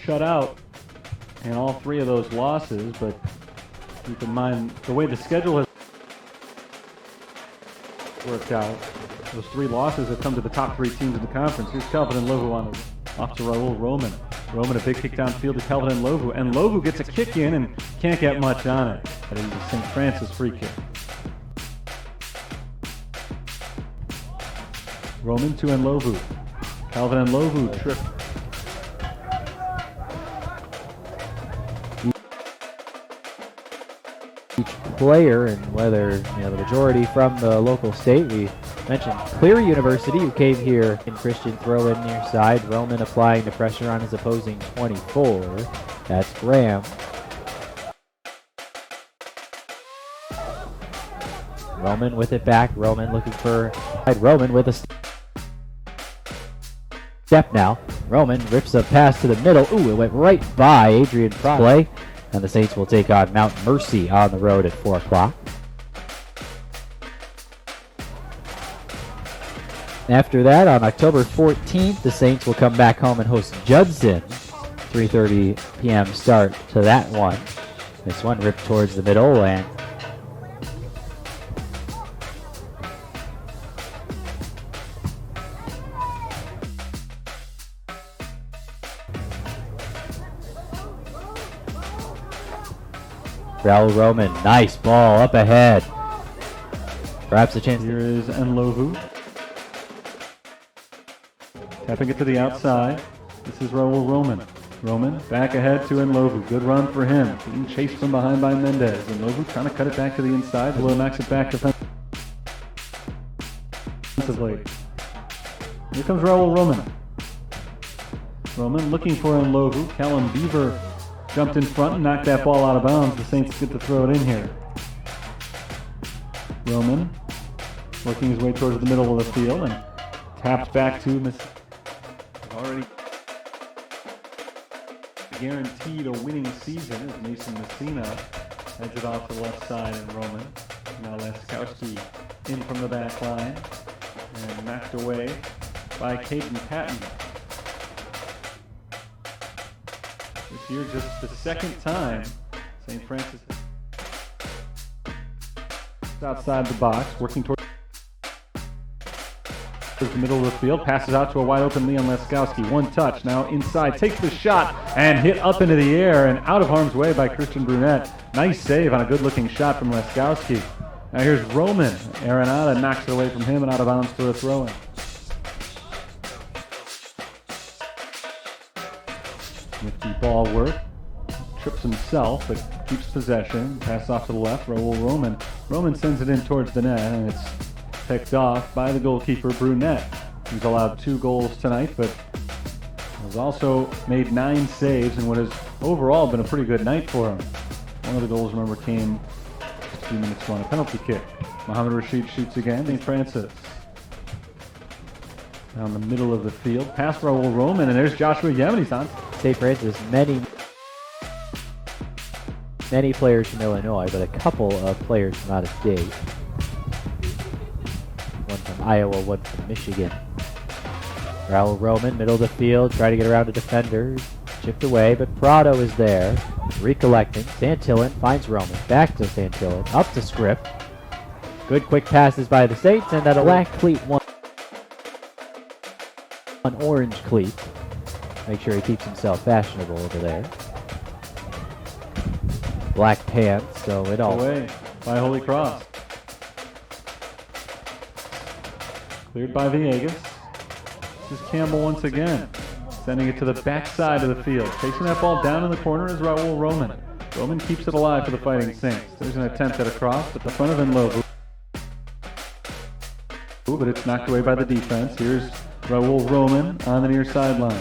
shut out in all three of those losses, but keep in mind the way the schedule has worked out. Those three losses have come to the top three teams in the conference. Here's Calvin and Lovu off to Raul Roman. Roman, a big kick downfield to Calvin and Lovu. And Lovu gets a kick in and can't get much on it. But it is a St. Francis free kick. Roman to Lovu. Calvin and Lovu trip. Each player, and whether the majority from the local state. We mentioned Cleary University, who came here in Christian throw in near side. Roman applying the pressure on his opposing 24. That's Graham. Roman with it back. Roman looking for Roman with a step now. Roman rips a pass to the middle. Ooh, it went right by Adrian Play. And the Saints will take on Mount Mercy on the road at 4 o'clock. After that, on October 14th, the Saints will come back home and host Judson. 3:30 p.m. start to that one. This one ripped towards the middle, and Raul Roman, nice ball up ahead. Perhaps a chance. Here is Lovu. Tapping it to the outside. This is Raul Roman. Roman back ahead to Lovu. Good run for him. Being chased from behind by Mendez. Lovu trying to cut it back to the inside. Below knocks it back defensively. Here comes Raul Roman. Roman looking for Lovu. Callum Beaver jumped in front and knocked that ball out of bounds. The Saints get to throw it in here. Roman working his way towards the middle of the field and tapped back to already guaranteed a winning season as Mason Messina heads it off to the left side, and Roman. Now Laskowski in from the back line and knocked away by Caden Patton. This year, just the second time St. Francis is outside the box, working towards the middle of the field, passes out to a wide open Leon Laskowski. One touch, now inside, takes the shot and hit up into the air and out of harm's way by Christian Brunette. Nice save on a good looking shot from Laskowski. Now here's Roman. Arenada knocks it away from him and out of bounds for a throw-in. With the ball work, trips himself but keeps possession. Pass off to the left, Raul Roman. Roman sends it in towards the net, and it's picked off by the goalkeeper Brunette. He's allowed 2 goals tonight, but has also made 9 saves in what has overall been a pretty good night for him. One of the goals, remember, came a few minutes on a penalty kick. Mohamed Rashid shoots again. St. Francis down the middle of the field. Pass Raul Roman, and there's Joshua Yemeni's on. St. Francis, many players from Illinois, but a couple of players from out of state. One from Iowa, one from Michigan. Raul Roman, middle of the field, trying to get around the defenders. Chipped away, but Prado is there, recollecting. Santillan finds Roman, back to Santillan, up to Script. Good quick passes by the Saints, and that a black cleat one orange cleat. Make sure he keeps himself fashionable over there. Black pants, so it all. Away by Holy Cross. Cleared by Villegas. This is Campbell once again. Sending it to the back side of the field. Chasing that ball down in the corner is Raul Roman. Roman keeps it alive for the Fighting Saints. There's an attempt at a cross at the front of Lovu, but it's knocked away by the defense. Here's Raul Roman on the near sideline.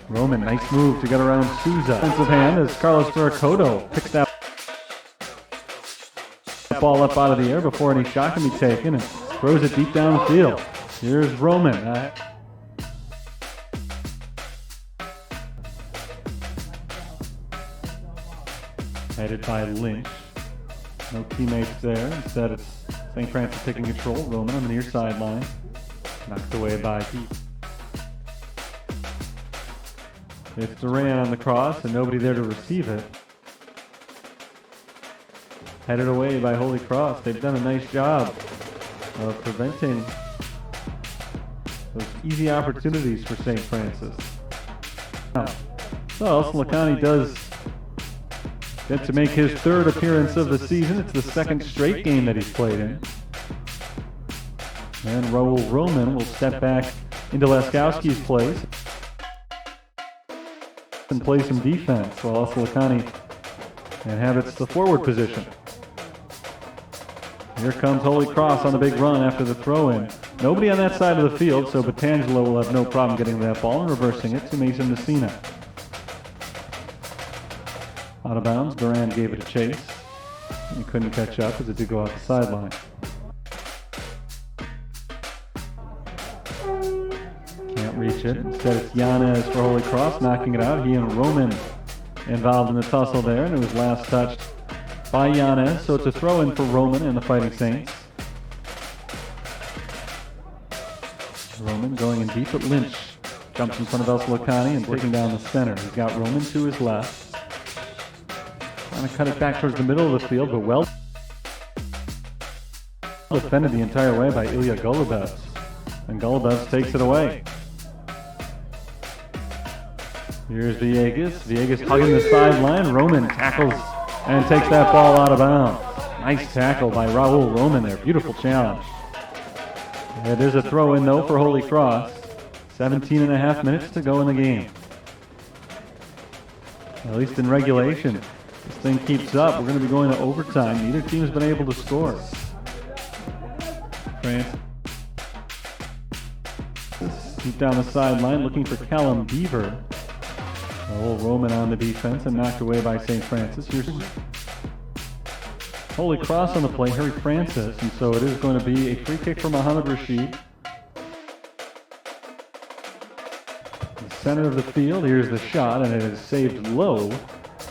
Roman, nice move to get around Souza. Defensive hand as Carlos Ferracoto picks that ball up out of the air before any shot can be taken and throws it deep downfield. Here's Roman. Headed by Lynch. No teammates there. Instead, it's St. Francis taking control. Roman on the near sideline. Knocked away by Pete. It's Duran on the cross and nobody there to receive it. Headed away by Holy Cross. They've done a nice job of preventing those easy opportunities for St. Francis. So El Solicani does get to make his third appearance of the season. It's the second straight game that he's played in. And Raul Roman will step back into Laskowski's place and play some defense while El Solicani inhabits the forward position. Here comes Holy Cross on the big run after the throw-in. Nobody on that side of the field, so Batangelo will have no problem getting that ball and reversing it to Mason Messina. Out of bounds, Duran gave it a chase. He couldn't catch up as it did go off the sideline. Can't reach it. Instead it's Yanez for Holy Cross knocking it out. He and Roman involved in the tussle there, and it was last touched by Yanez, so it's a throw-in for Roman and the Fighting Saints. Roman going in deep, but Lynch jumps in front of El Solicani and taking down the center. He's got Roman to his left. Trying to cut it back towards the middle of the field, but well defended the entire way by Ilya Golubevs. And Golubevs takes it away. Here's Villegas. Villegas hugging the sideline. Roman tackles and takes that ball out of bounds. Nice tackle by Raul Roman there. Beautiful challenge. Yeah, there's a throw in though for Holy Cross. 17 and a half minutes to go in the game. At least in regulation. This thing keeps up. We're going to be going to overtime. Neither team has been able to score. France deep down the sideline looking for Callum Beaver. Raul Roman on the defense and knocked away by St. Francis. Here's Holy Cross on the play, Harry Francis, and so it is going to be a free kick for Mohamed Rashid. The center of the field, here's the shot, and it is saved low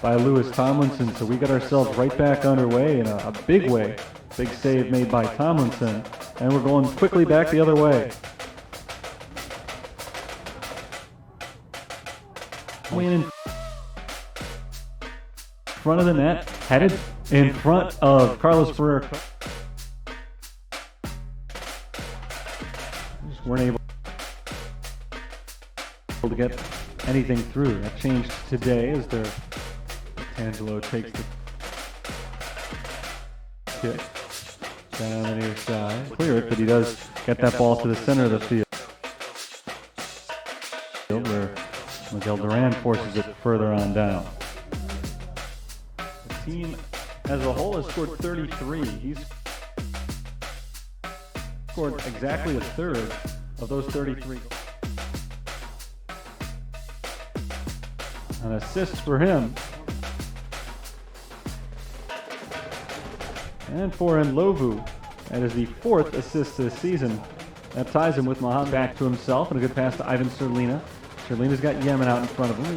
by Lewis Tomlinson. So we got ourselves right back underway in a big way. Big save made by Tomlinson, and we're going quickly back the other way. In front of the net, headed in front of Carlos Ferrer. Just weren't able to get anything through. That changed today as Angelo takes the kick down the near side. Clear it, but he does get that ball to the center of the field where Miguel Duran forces it further on down. The team as a whole has scored 33. He's scored exactly a third of those 33. An assist for him. And for Ndlovu, that is the fourth assist this season. That ties him with Mohamed back to himself, and a good pass to Ivan Serlina. Serlina's got Yemen out in front of him.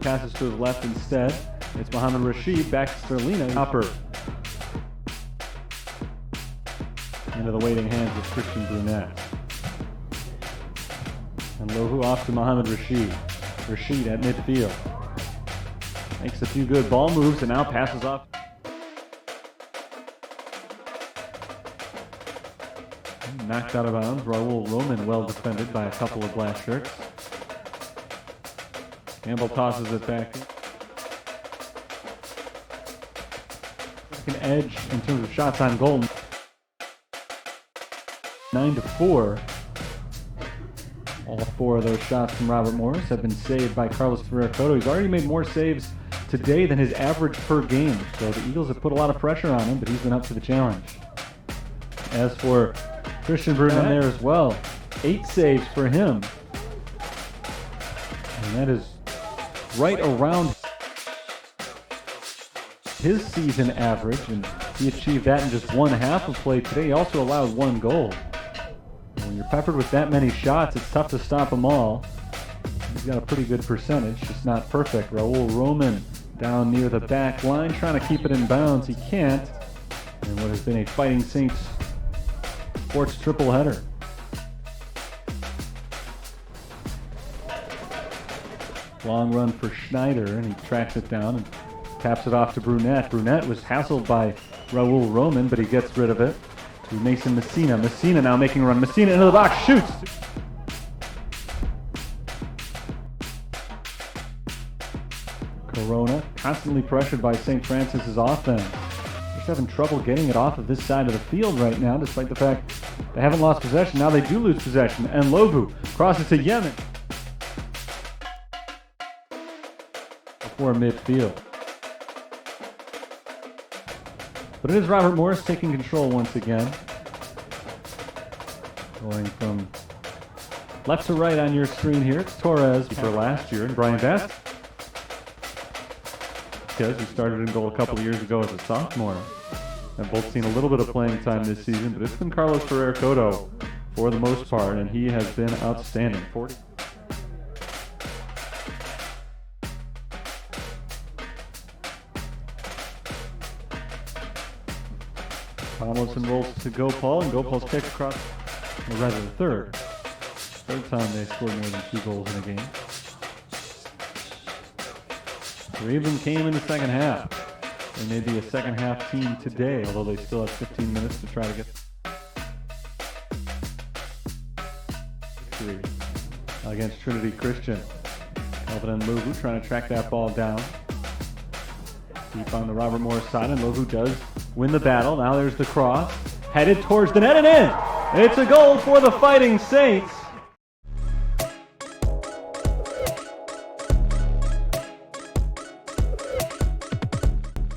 Passes to his left instead. It's Mohamed Rashid back to Serlina. Upper. Into the waiting hands of Christian Brunet. And Ndlovu off to Mohamed Rashid. Rashid at midfield. Makes a few good ball moves and now passes off. Knocked out of bounds. Raul Roman well defended by a couple of black shirts. Campbell tosses it back. An edge in terms of shots on goal. 9-4. All four of those shots from Robert Morris have been saved by Carlos Ferrer-Cotto. He's already made more saves today than his average per game. So the Eagles have put a lot of pressure on him, but he's been up to the challenge. As for Christian Brunet there as well. 8 saves for him. And that is right around his season average, and he achieved that in just one half of play today. He also allowed 1 goal. And when you're peppered with that many shots, it's tough to stop them all. He's got a pretty good percentage, just not perfect. Raul Roman down near the back line, trying to keep it in bounds. He can't. And what has been a Fighting Saints sports triple header. Long run for Schneider, and he tracks it down and taps it off to Brunette. Brunette was hassled by Raul Roman, but he gets rid of it to Mason Messina. Messina now making a run. Messina into the box, shoots! Corona, constantly pressured by St. Francis's offense. They're having trouble getting it off of this side of the field right now, despite the fact they haven't lost possession. Now they do lose possession, and Lovu crosses to Yemen before midfield. But it is Robert Morris taking control once again. Going from left to right on your screen here. It's Torres for last year, and Brian Best, because he started in goal a couple of years ago as a sophomore. They've both seen a little bit of playing time this season, but it's been Carlos Ferrer Cotto for the most part, and he has been outstanding. 40. Tomlinson rolls to Gopal, and Gopal's kick across, or rather the third time they scored more than 2 goals in a game. 3 of them came in the second half. They may be a second half team today, although they still have 15 minutes to try to get victory against Trinity Christian. Elvin and Lovu trying to track that ball down. Deep on the Robert Morris side, and Lovu does win the battle. Now there's the cross, headed towards the net and in! It's a goal for the Fighting Saints.